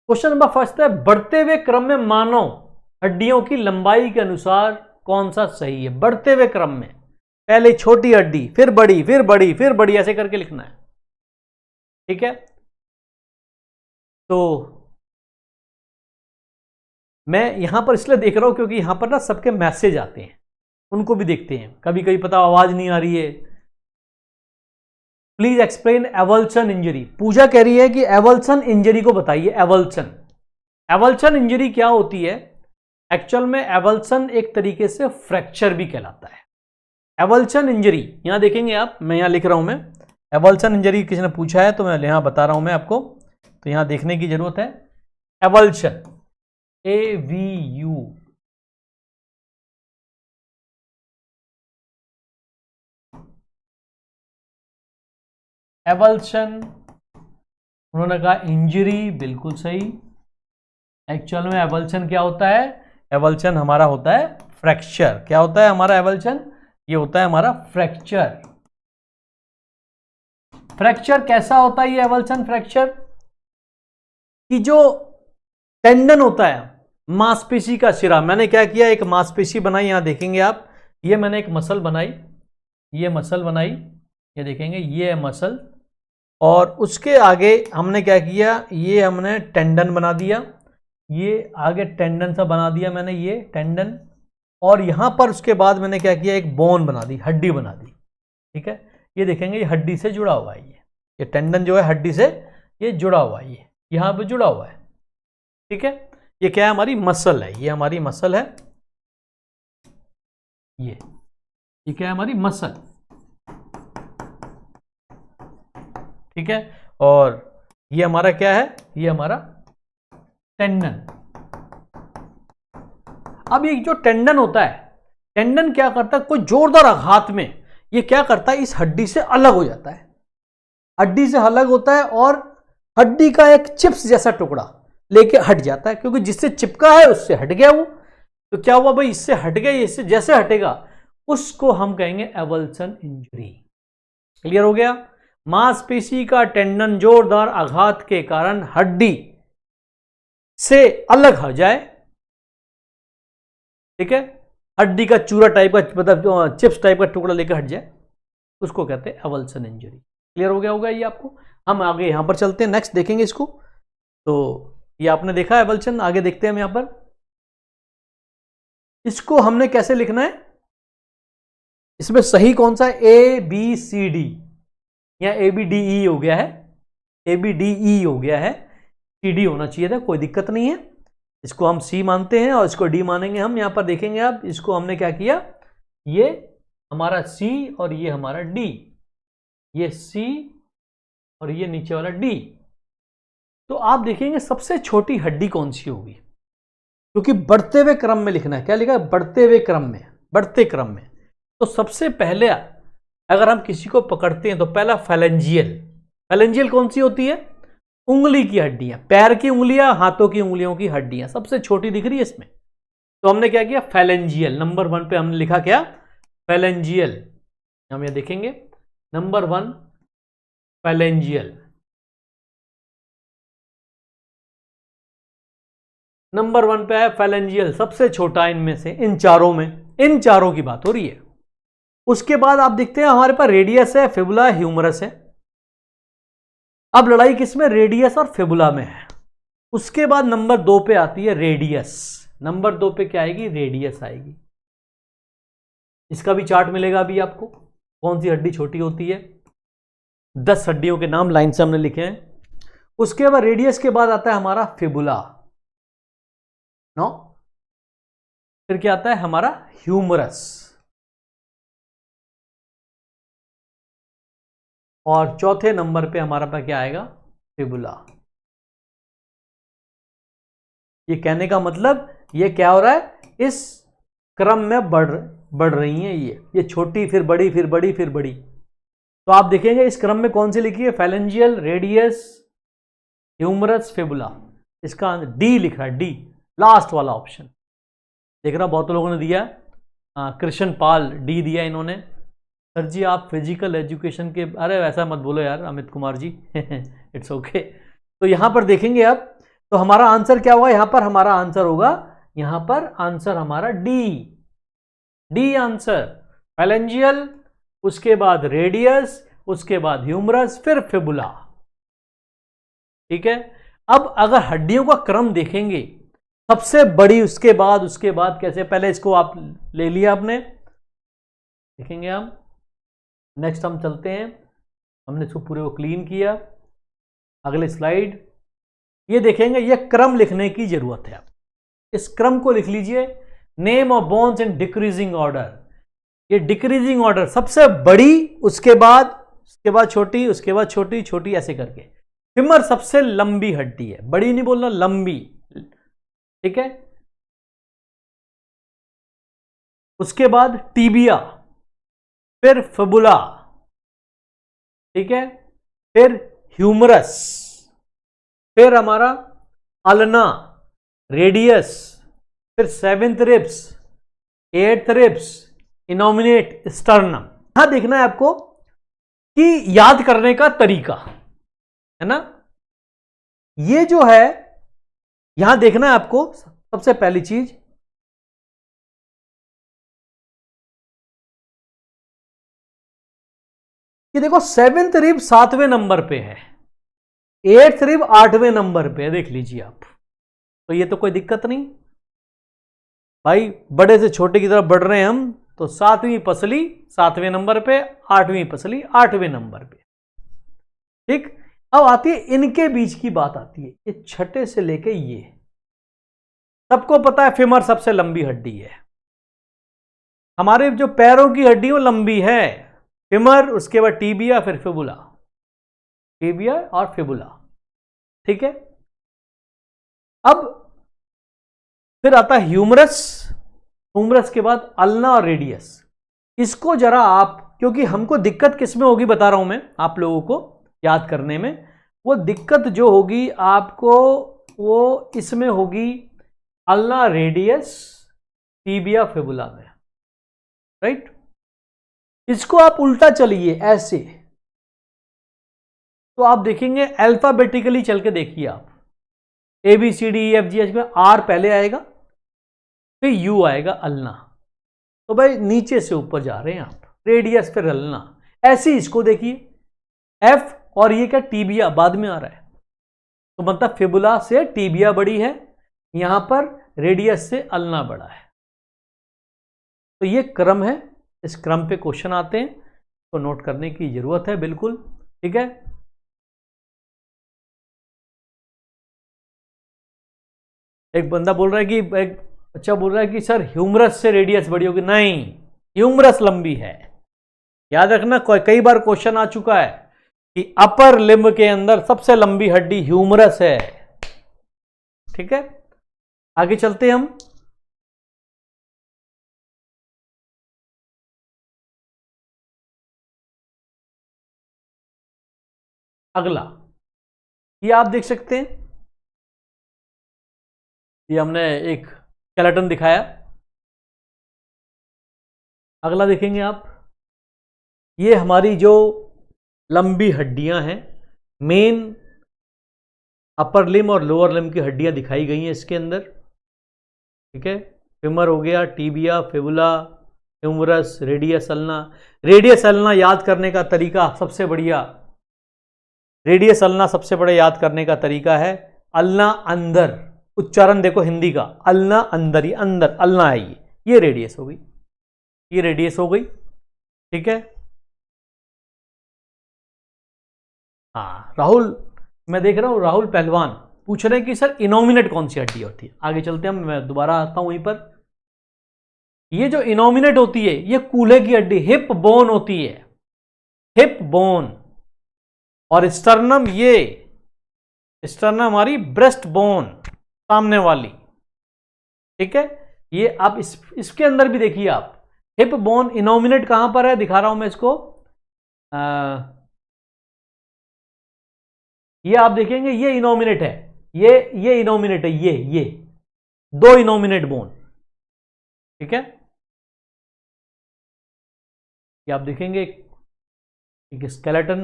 Question number first है, बढ़ते हुए क्रम में मानव हड्डियों की लंबाई के अनुसार कौन सा सही है? बढ़ते हुए क्रम में पहले छोटी हड्डी, फिर बड़ी, फिर बड़ी, फिर बड़ी, ऐसे करके लिखना है। ठीक है, तो मैं यहां पर इसलिए देख रहा हूं क्योंकि यहां पर ना सबके मैसेज आते हैं, उनको भी देखते हैं। कभी कभी पता आवाज नहीं आ रही है। Please explain avulsion injury. Puja कह रही है कि एवल्सन इंजरी को बताइए। एवल्सन इंजरी क्या होती है? एक्चुअल में एवल्सन एक तरीके से फ्रैक्चर भी कहलाता है। एवल्सन इंजरी यहां देखेंगे आप, मैं यहां लिख रहा हूं, मैं एवल्सन इंजरी किसी ने पूछा है तो मैं यहां बता रहा हूं मैं आपको, तो यहां देखने की जरूरत है। एवल्सन, AVU, एवल्सन, उन्होंने कहा इंजरी, बिल्कुल सही। एक्चुअल में एवल्सन क्या होता है? एवल्सन हमारा होता है फ्रैक्चर। क्या होता है हमारा एवल्सन? ये होता है हमारा फ्रैक्चर। फ्रैक्चर कैसा होता है ये एवल्सन फ्रैक्चर? कि जो टेंडन होता है, मांसपेशी का सिरा, मैंने क्या किया, एक मांसपेशी बनाई, यहां देखेंगे आप, ये मैंने एक मसल बनाई, ये मसल बनाई, ये देखेंगे ये है मसल, और उसके आगे हमने क्या किया, ये हमने टेंडन बना दिया, ये आगे टेंडन सा बना दिया मैंने, ये टेंडन, और यहां पर उसके बाद मैंने क्या किया, एक बोन बना दी, हड्डी बना दी। ठीक है, ये देखेंगे ये हड्डी से जुड़ा हुआ है, ये टेंडन जो है हड्डी से ये जुड़ा हुआ है, ये यहां पे जुड़ा हुआ है। ठीक है, ये क्या है, हमारी मसल है, ये हमारी मसल है, ये क्या है, हमारी मसल। ठीक है, और ये हमारा क्या है, ये हमारा टेंडन। अब ये जो टेंडन होता है, टेंडन क्या करता है, कोई जोरदार आघात में ये क्या करता है, इस हड्डी से अलग हो जाता है, हड्डी से अलग होता है, और हड्डी का एक चिप्स जैसा टुकड़ा लेके हट जाता है, क्योंकि जिससे चिपका है उससे हट गया वो। तो क्या हुआ भाई, इससे हट गया, इससे जैसे हटेगा उसको हम कहेंगे एवल्सन इंजरी। क्लियर हो गया? मांसपेशी का टेंडन जोरदार आघात के कारण हड्डी से अलग हो जाए, ठीक है, हड्डी का चूरा टाइप का, मतलब चिप्स टाइप का टुकड़ा लेकर हट जाए, उसको कहते हैं एवल्सन इंजरी। क्लियर हो गया होगा ये आपको? हम आगे यहां पर चलते हैं, नेक्स्ट देखेंगे इसको। तो ये आपने देखा एवल्सन, आगे देखते हैं हम यहां पर, इसको हमने कैसे लिखना है, इसमें सही कौन सा है, ABCD या ABDE हो गया है, ABDE हो गया है, CD होना चाहिए था, कोई दिक्कत नहीं है। इसको हम C मानते हैं और इसको D मानेंगे हम। यहां पर देखेंगे आप, इसको हमने क्या किया, ये हमारा C और ये हमारा D, ये C और ये नीचे वाला D। तो आप देखेंगे सबसे छोटी हड्डी कौन सी होगी, क्योंकि बढ़ते हुए क्रम में लिखना है। क्या लिखा है, बढ़ते हुए क्रम में, बढ़ते क्रम में। तो सबसे पहले अगर हम किसी को पकड़ते हैं तो पहला फैलेंजियल, फैलेंजियल कौन सी होती है, उंगली की हड्डियां, पैर की उंगलियां, हाथों की उंगलियों की हड्डियां, सबसे छोटी दिख रही है इसमें। तो हमने क्या किया, फैलेंजियल, नंबर 1 पे हमने लिखा क्या, फैलेंजियल। हम ये देखेंगे नंबर 1 फैलेंजियल, नंबर 1 पे है फैलेंजियल, सबसे छोटा इनमें से, इन चारों में, इन चारों की बात हो रही है। उसके बाद आप देखते हैं हमारे पास रेडियस है, फिबुला, ह्यूमरस है। अब लड़ाई किसमें, रेडियस और फिबुला में है। उसके बाद नंबर 2 पे आती है रेडियस, नंबर 2 पे क्या आएगी, रेडियस आएगी। इसका भी चार्ट मिलेगा अभी आपको, कौन सी हड्डी छोटी होती है। 10 हड्डियों के नाम लाइन से हमने लिखे हैं। उसके बाद रेडियस के बाद आता है हमारा फिबुला, नो, फिर क्या आता है हमारा ह्यूमरस, और चौथे नंबर पे हमारा पे क्या आएगा, फिबुला। ये कहने का मतलब ये क्या हो रहा है, इस क्रम में बढ़ रही हैं ये छोटी, फिर बड़ी, फिर बड़ी, फिर बड़ी। तो आप देखेंगे इस क्रम में कौन सी लिखी है, फैलेंजियल, रेडियस, ह्यूमरस, फिबुला। इसका डी लिख रहा है, डी लास्ट वाला ऑप्शन। देख रहा बहुत लोगों ने दिया, कृष्ण पाल डी दिया इन्होंने। सर जी आप फिजिकल एजुकेशन के, अरे वैसा मत बोलो यार अमित कुमार जी इट्स ओके। तो यहां पर देखेंगे आप, तो हमारा आंसर क्या होगा? यहां पर हमारा आंसर होगा, यहां पर आंसर हमारा डी आंसर। फेलेंजियल, उसके बाद रेडियस, उसके बाद ह्यूमरस, फिर फिबुला। ठीक है। अब अगर हड्डियों का क्रम देखेंगे, सबसे बड़ी, उसके बाद कैसे, पहले इसको आप ले लिया आपने, देखेंगे हम। नेक्स्ट हम चलते हैं, हमने इसको पूरे को क्लीन किया। अगले स्लाइड, ये देखेंगे, ये क्रम लिखने की जरूरत है। इस क्रम को लिख लीजिए, name of bones in decreasing order. ये डिक्रीजिंग ऑर्डर, सबसे बड़ी, उसके बाद छोटी, उसके बाद छोटी, छोटी, ऐसे करके। फिमर सबसे लंबी हड्डी है, बड़ी नहीं बोलना, लंबी। ठीक है। उसके बाद टीबिया, फिर फिबुला, ठीक है, फिर ह्यूमरस, फिर हमारा अल्ना, रेडियस, फिर 7th ribs, 8th ribs, innominate, sternum. यहां देखना है आपको कि याद करने का तरीका है ना। ये जो है, यहां देखना है आपको सबसे पहली चीज, कि देखो 7th रिब 7वें नंबर पे है, 8th रिब 8वें नंबर पे है, देख लीजिए आप। तो ये तो कोई दिक्कत नहीं भाई, बड़े से छोटे की तरफ बढ़ रहे हैं हम, तो 7वीं पसली 7वें नंबर पे, 8वीं पसली 8वें नंबर पे। ठीक। अब आती है इनके बीच की बात आती है, ये छठे से लेके ये, सबको पता है फेमर सबसे लंबी हड्डी है। हमारे जो पैरों की हड्डी वो लंबी है, फेमर, उसके बाद टीबिया, फिर फिबुला, टीबिया और फिबुला। ठीक है। अब फिर आता है ह्यूमरस, ह्यूमरस के बाद अल्ना और रेडियस। इसको जरा आप, क्योंकि हमको दिक्कत किसमें होगी बता रहा हूं मैं आप लोगों को याद करने में, वो दिक्कत जो होगी आपको वो इसमें होगी, अल्ना, रेडियस, टीबिया, फिबुला में। राइट। इसको आप उल्टा चलिए ऐसे, तो आप देखेंगे अल्फाबेटिकली चल के देखिए आप, ABCDEFGH में आर पहले आएगा, फिर यू आएगा, अल्ना। तो भाई नीचे से ऊपर जा रहे हैं आप, रेडियस फिर अल्ना, ऐसे इसको देखिए, एफ, और ये क्या, टीबिया बाद में आ रहा है, तो मतलब फिबुला से टीबिया बड़ी है, यहां पर रेडियस से अल्ना बड़ा है। तो ये क्रम है, इस क्रम पे क्वेश्चन आते हैं, तो नोट करने की जरूरत है बिल्कुल। ठीक है। एक बंदा बोल रहा है कि, एक बच्चा बोल रहा है कि सर ह्यूमरस से रेडियस बड़ी होगी, नहीं, ह्यूमरस लंबी है। याद रखना, कई बार क्वेश्चन आ चुका है कि अपर लिम्ब के अंदर सबसे लंबी हड्डी ह्यूमरस है। ठीक है। आगे चलते हैं हम। अगला, ये आप देख सकते हैं, ये हमने एक स्केलेटन दिखाया। अगला देखेंगे आप, ये हमारी जो लंबी हड्डियां हैं, मेन अपर लिम और लोअर लिम की हड्डियां दिखाई गई हैं इसके अंदर। ठीक है। फिमर हो गया, tibia, fibula, humerus, radius ulna. Radius ulna याद करने का तरीका सबसे बढ़िया, रेडियस अल्ना सबसे बड़ा याद करने का तरीका है, अल्ना अंदर, उच्चारण देखो हिंदी का, अल्ना अंदर, ये अंदर अल्ना है, ये रेडियस हो गई, ये रेडियस हो गई। ठीक है। हाँ राहुल, मैं देख रहा हूं राहुल पहलवान पूछ रहे हैं कि सर इनोमिनेट कौन सी हड्डी होती है। आगे चलते हैं, मैं दोबारा आता हूं वहीं पर। ये जो इनोमिनेट होती है, ये कूल्हे की हड्डी, हिप बोन होती है, हिप बोन। और स्टर्नम, ये स्टर्नम हमारी ब्रेस्ट बोन, सामने वाली। ठीक है। ये आप इसके अंदर भी देखिए आप, हिप बोन इनोमिनेट कहां पर है, दिखा रहा हूं मैं इसको। ये आप देखेंगे, ये इनोमिनेट है, ये इनोमिनेट है, ये दो इनोमिनेट बोन। ठीक है। ये आप देखेंगे एक स्केलेटन